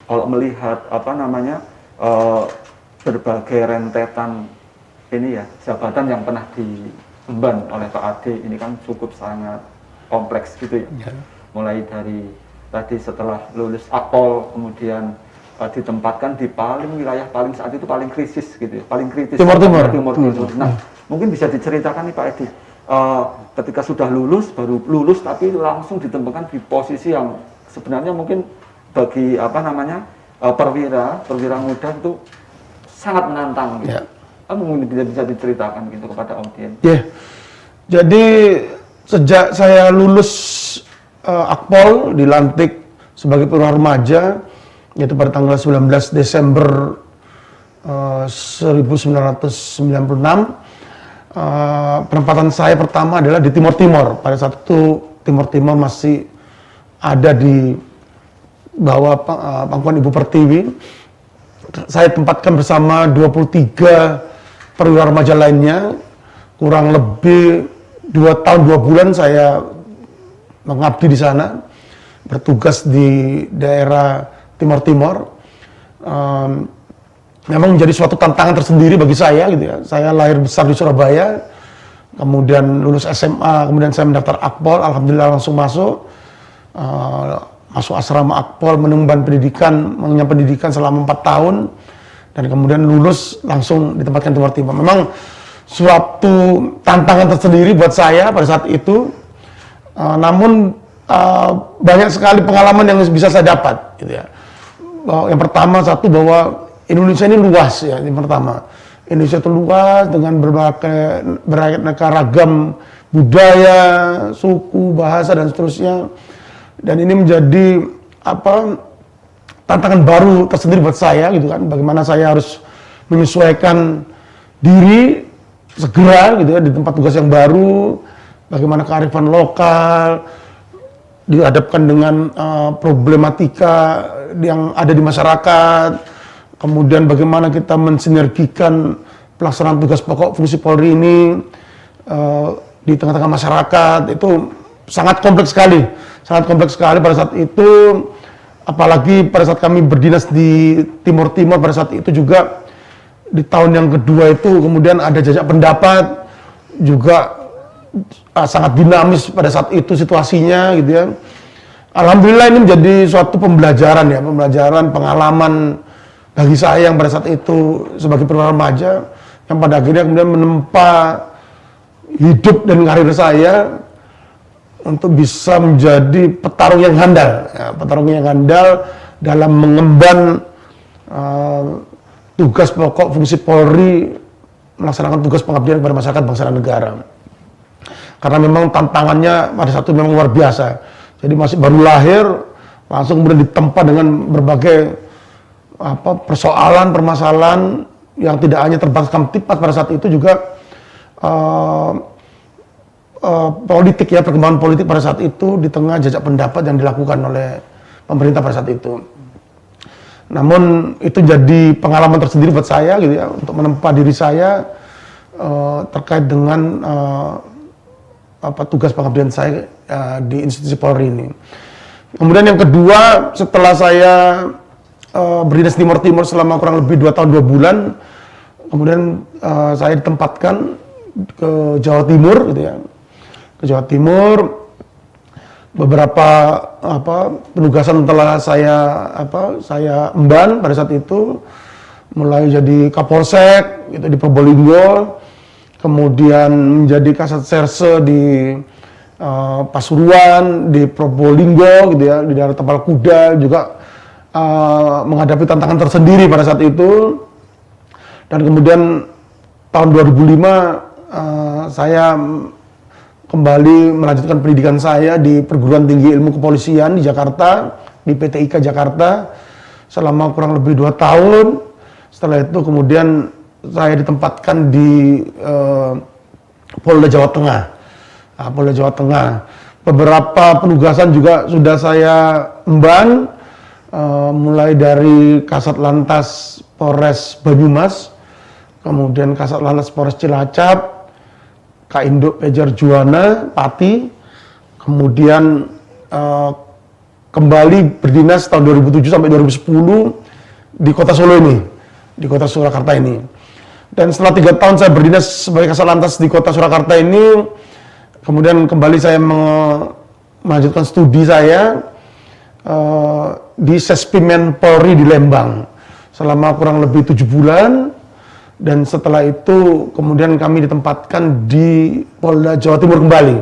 kalau melihat apa namanya berbagai rentetan ini ya jabatan yang pernah diemban oleh Pak Ade ini kan cukup sangat kompleks gitu ya. Mulai dari tadi setelah lulus Akpol kemudian ditempatkan di wilayah paling saat itu paling krisis gitu ya, paling kritis Timur Timur. Nah, mungkin bisa diceritakan nih Pak Edi, ketika sudah baru lulus tapi langsung ditempatkan di posisi yang sebenarnya mungkin bagi apa namanya perwira muda itu sangat menantang gitu. Mungkin bisa diceritakan gitu kepada audiens. Jadi sejak saya lulus Akpol dilantik sebagai perwira remaja yaitu pada tanggal 19 Desember 1996, penempatan saya pertama adalah di Timur Timur. Pada saat itu Timur Timur masih ada di bawah pangkuan Ibu Pertiwi. Saya tempatkan bersama 23 perwira remaja lainnya, kurang lebih 2 tahun 2 bulan saya mengabdi di sana, bertugas di daerah Timur Timur. Memang menjadi suatu tantangan tersendiri bagi saya gitu ya. Saya lahir besar di Surabaya, kemudian lulus SMA, kemudian saya mendaftar Akpol, alhamdulillah langsung masuk asrama Akpol, mengemban pendidikan selama 4 tahun. Dan kemudian lulus langsung ditempatkan di Timur Timur. Memang suatu tantangan tersendiri buat saya pada saat itu. Namun banyak sekali pengalaman yang bisa saya dapat. Gitu ya. Yang pertama bahwa Indonesia ini luas ya. Yang pertama, Indonesia itu luas dengan beraneka ragam budaya, suku, bahasa dan seterusnya. Dan ini menjadi tantangan baru tersendiri buat saya gitu kan, bagaimana saya harus menyesuaikan diri segera gitu ya di tempat tugas yang baru, bagaimana kearifan lokal dihadapkan dengan problematika yang ada di masyarakat, kemudian bagaimana kita mensinergikan pelaksanaan tugas pokok fungsi Polri ini di tengah-tengah masyarakat. Itu sangat kompleks sekali pada saat itu. Apalagi pada saat kami berdinas di Timur Timur pada saat itu juga di tahun yang kedua itu kemudian ada jajak pendapat juga sangat dinamis pada saat itu situasinya gitu ya. Alhamdulillah ini menjadi suatu pembelajaran pengalaman bagi saya yang pada saat itu sebagai perwira remaja yang pada akhirnya kemudian menempa hidup dan karir saya untuk bisa menjadi petarung yang handal, dalam mengemban tugas pokok fungsi Polri, melaksanakan tugas pengabdian kepada masyarakat, bangsa dan negara. Karena memang tantangannya pada saat itu memang luar biasa. Jadi masih baru lahir, langsung kemudian ditempa dengan berbagai permasalahan yang tidak hanya terbatas Kamtipmas pada saat itu juga politik ya, perkembangan politik pada saat itu di tengah jajak pendapat yang dilakukan oleh pemerintah pada saat itu. Namun itu jadi pengalaman tersendiri buat saya gitu ya, untuk menempa diri saya terkait dengan tugas pengabdian saya di institusi Polri ini. Kemudian yang kedua, setelah saya berdinas di Timur Timur selama kurang lebih 2 tahun 2 bulan, kemudian saya ditempatkan ke Jawa Timur gitu ya. Ke Jawa Timur, beberapa penugasan telah saya emban pada saat itu, mulai jadi Kapolsek gitu di Probolinggo, kemudian menjadi Kasat Serse di Pasuruan, di Probolinggo gitu ya, di daerah Tapal Kuda juga menghadapi tantangan tersendiri pada saat itu. Dan kemudian tahun 2005 saya kembali melanjutkan pendidikan saya di Perguruan Tinggi Ilmu Kepolisian di Jakarta, di PT IKA Jakarta selama kurang lebih 2 tahun. Setelah itu kemudian saya ditempatkan di Polda Jawa Tengah. Polda Jawa Tengah. Beberapa penugasan juga sudah saya emban, mulai dari Kasat Lantas Polres Banyumas, kemudian Kasat Lantas Polres Cilacap, Kak Induk Pejar Juwana, Pati, kemudian kembali berdinas tahun 2007 sampai 2010 di kota Solo ini, di kota Surakarta ini. Dan setelah 3 tahun saya berdinas sebagai Kasat Lantas di kota Surakarta ini, kemudian kembali saya melanjutkan studi saya di Sespimen Polri di Lembang selama kurang lebih 7 bulan. Dan setelah itu kemudian kami ditempatkan di Polda Jawa Timur kembali.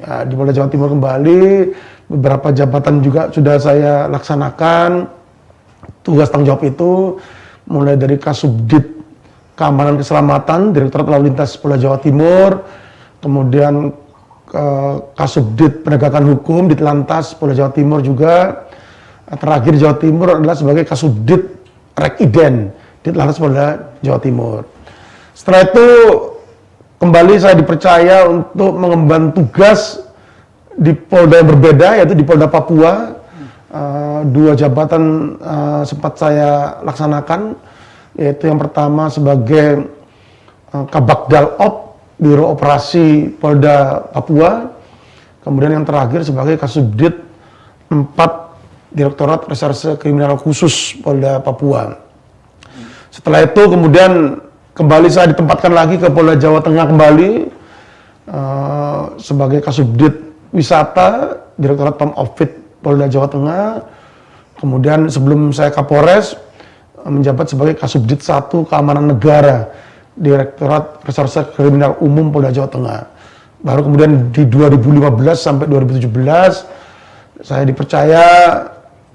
Ya, di Polda Jawa Timur kembali, beberapa jabatan juga sudah saya laksanakan. Tugas tanggung jawab itu mulai dari Kasubdit Keamanan Keselamatan, Direktorat Lalu Lintas Polda Jawa Timur, kemudian Kasubdit Penegakan Hukum, Ditlantas Polda Jawa Timur juga. Terakhir Jawa Timur adalah sebagai Kasubdit Rekiden, Ditlantas Polda Jawa Timur. Setelah itu kembali saya dipercaya untuk mengemban tugas di Polda yang berbeda, yaitu di Polda Papua. 2 jabatan sempat saya laksanakan, yaitu yang pertama sebagai Kabagdal Op, Biro Operasi Polda Papua, kemudian yang terakhir sebagai Kasubdit 4 Direktorat Reserse Kriminal Khusus Polda Papua. Setelah itu kemudian kembali saya ditempatkan lagi ke Polda Jawa Tengah kembali sebagai Kasubdit Wisata, Direktorat Pamopfit Polda Jawa Tengah. Kemudian sebelum saya Kapolres, menjabat sebagai Kasubdit 1 Keamanan Negara, Direktorat Reserse Kriminal Umum Polda Jawa Tengah. Baru kemudian di 2015 sampai 2017 saya dipercaya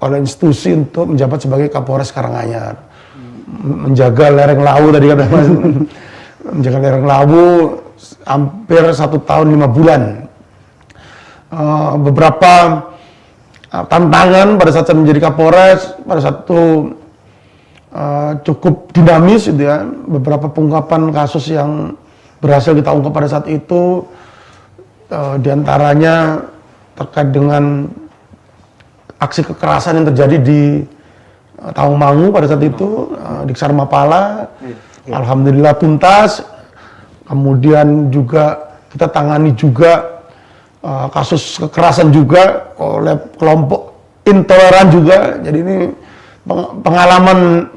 oleh institusi untuk menjabat sebagai Kapolres Karanganyar. Menjaga lereng Lawu tadi kata Mas. Menjaga lereng Lawu hampir 1 tahun 5 bulan. Beberapa tantangan pada saat saya menjadi Kapolres, pada saat itu cukup dinamis gitu ya. Beberapa pengungkapan kasus yang berhasil kita ungkap pada saat itu, diantaranya terkait dengan aksi kekerasan yang terjadi di Tawangmangu pada saat itu, di Ksar Mapala. Alhamdulillah tuntas. Kemudian juga kita tangani juga kasus kekerasan juga oleh kelompok intoleran juga. Jadi ini pengalaman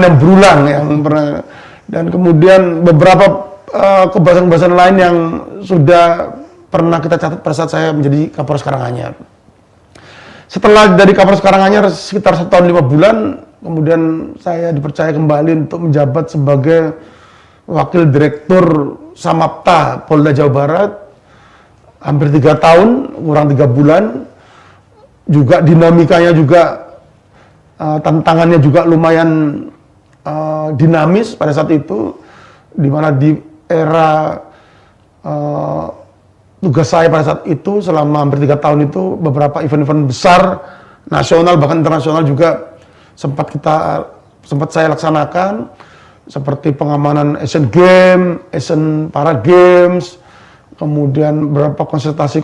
yang berulang yang pernah. Dan kemudian beberapa kebahasan-kebahasan lain yang sudah pernah kita catat pada saat saya menjadi Kapolres Karanganyar. Setelah dari Kapolres Karanganyar sekitar 1 tahun 5 bulan, kemudian saya dipercaya kembali untuk menjabat sebagai Wakil Direktur Samapta Polda Jawa Barat. Hampir 3 tahun, kurang 3 bulan. Juga dinamikanya juga, tantangannya juga lumayan dinamis pada saat itu, di mana di era tugas saya pada saat itu selama hampir 3 tahun itu, beberapa event-event besar nasional bahkan internasional juga sempat saya laksanakan, seperti pengamanan Asian Games, Asian Para Games, kemudian beberapa konsultasi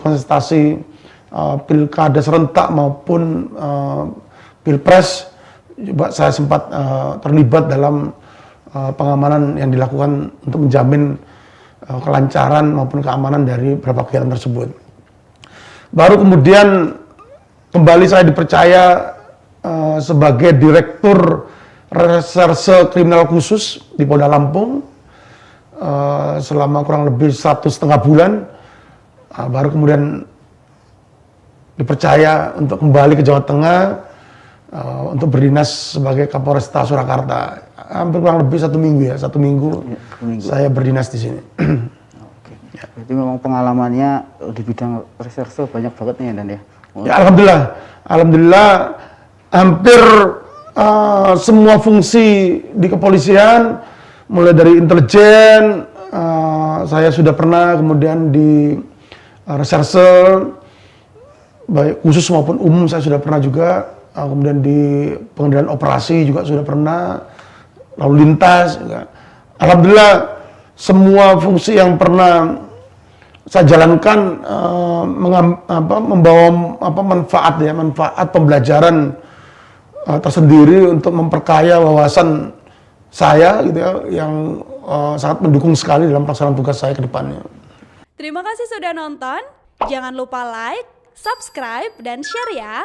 pilkada serentak maupun pilpres juga saya sempat terlibat dalam pengamanan yang dilakukan untuk menjamin kelancaran maupun keamanan dari beberapa kegiatan tersebut. Baru kemudian kembali saya dipercaya sebagai Direktur Reserse Kriminal Khusus di Polda Lampung selama kurang lebih 1,5 bulan. Baru kemudian dipercaya untuk kembali ke Jawa Tengah untuk berdinas sebagai Kapolresta Surakarta. Hampir kurang lebih 1 minggu ya, 1 minggu, saya berdinas di sini. Oke. Ya. Berarti memang pengalamannya di bidang reserse banyak banget nih Dan ya. Ya alhamdulillah hampir semua fungsi di kepolisian, mulai dari intelijen, saya sudah pernah, kemudian di reserse baik khusus maupun umum saya sudah pernah juga, kemudian di pengendalian operasi juga sudah pernah, lalu lintas juga. Alhamdulillah semua fungsi yang pernah saya jalankan membawa manfaat pembelajaran tersendiri untuk memperkaya wawasan saya gitu ya, yang sangat mendukung sekali dalam pelaksanaan tugas saya ke depannya. Terima kasih sudah nonton. Jangan lupa like, subscribe, dan share ya.